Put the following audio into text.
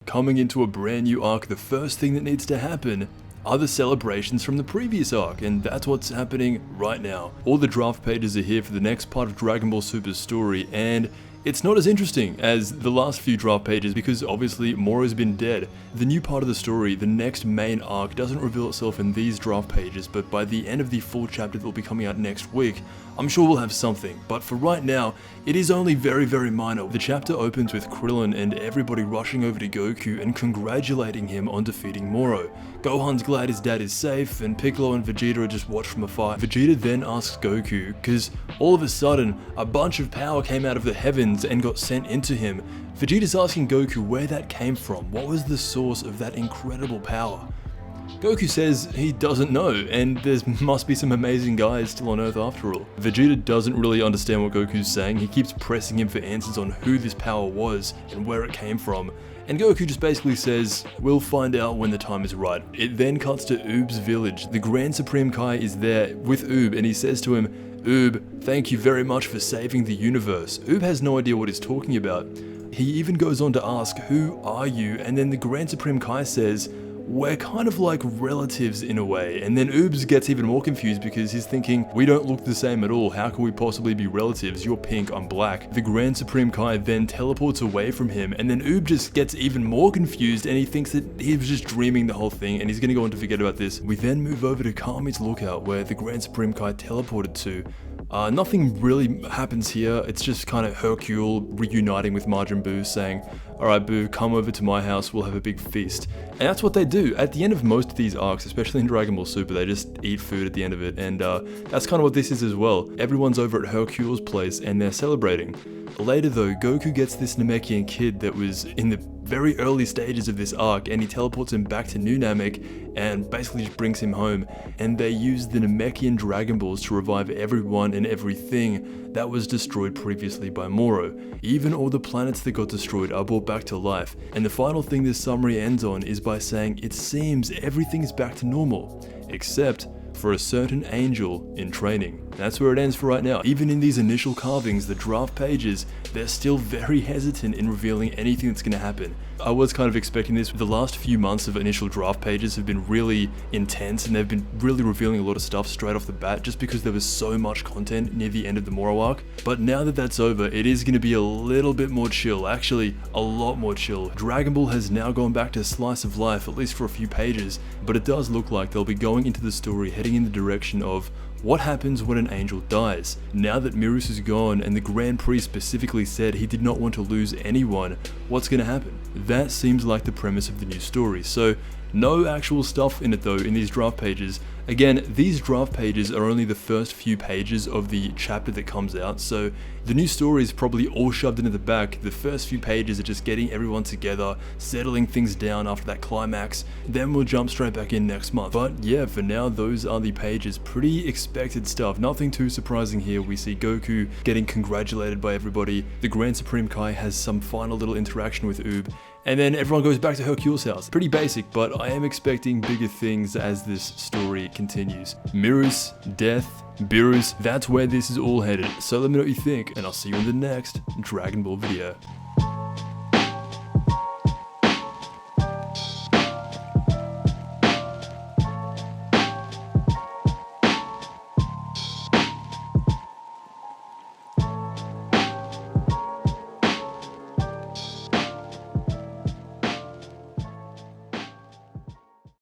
coming into a brand new arc, the first thing that needs to happen are the celebrations from the previous arc, and that's what's happening right now. All the draft pages are here for the next part of Dragon Ball Super's story, and it's not as interesting as the last few draft pages because obviously Moro's been dead. The new part of the story, the next main arc, doesn't reveal itself in these draft pages, but by the end of the full chapter that will be coming out next week, I'm sure we'll have something. But for right now, it is only very, very minor. The chapter opens with Krillin and everybody rushing over to Goku and congratulating him on defeating Moro. Gohan's glad his dad is safe, and Piccolo and Vegeta are just watched from afar. Vegeta then asks Goku, because all of a sudden, a bunch of power came out of the heavens and got sent into him. Vegeta's asking Goku where that came from, what was the source of that incredible power? Goku says he doesn't know, and there must be some amazing guys still on Earth after all. Vegeta doesn't really understand what Goku's saying, he keeps pressing him for answers on who this power was and where it came from, and Goku just basically says, we'll find out when the time is right. It then cuts to Oob's village. The Grand Supreme Kai is there with Oob, and he says to him, Oob, thank you very much for saving the universe. Oob has no idea what he's talking about. He even goes on to ask, who are you? And then the Grand Supreme Kai says, we're kind of like relatives in a way. And then Oobs gets even more confused because he's thinking, we don't look the same at all, how can we possibly be relatives? You're pink, I'm black. The Grand Supreme Kai then teleports away from him, and then Oob just gets even more confused and he thinks that he was just dreaming the whole thing and he's gonna go on to forget about this. We then move over to Kami's lookout where the Grand Supreme Kai teleported to. Nothing really happens here, it's just kind of Hercule reuniting with Majin Buu saying, alright Buu, come over to my house, we'll have a big feast. And that's what they do. At the end of most of these arcs, especially in Dragon Ball Super, they just eat food at the end of it, and that's kind of what this is as well. Everyone's over at Hercule's place and they're celebrating. Later though, Goku gets this Namekian kid that was in the very early stages of this arc, and he teleports him back to New Namek and basically just brings him home, and they use the Namekian Dragon Balls to revive everyone and everything that was destroyed previously by Moro. Even all the planets that got destroyed are brought back to life, and the final thing this summary ends on is by saying it seems everything is back to normal, except for a certain angel in training. That's where it ends for right now. Even in these initial carvings, the draft pages, they're still very hesitant in revealing anything that's going to happen. I was kind of expecting this. The last few months of initial draft pages have been really intense, and they've been really revealing a lot of stuff straight off the bat just because there was so much content near the end of the Moro arc. But now that that's over, it is going to be a little bit more chill, actually a lot more chill. Dragon Ball has now gone back to slice of life, at least for a few pages, but it does look like they'll be going into the story heading in the direction of what happens when an angel dies. Now that Mirus is gone and the Grand Priest specifically said he did not want to lose anyone, what's going to happen? That seems like the premise of the new story. So no actual stuff in it though in these draft pages. Again, these draft pages are only the first few pages of the chapter that comes out, so the new story is probably all shoved into the back. The first few pages are just getting everyone together, settling things down after that climax, then we'll jump straight back in next month. But yeah, for now, those are the pages. Pretty expected stuff, nothing too surprising here. We see Goku getting congratulated by everybody, the Grand Supreme Kai has some final little interaction with Oob, and then everyone goes back to Hercule's house. Pretty basic, but I am expecting bigger things as this story continues. Mirus, death, Beerus, that's where this is all headed. So let me know what you think, and I'll see you in the next Dragon Ball video.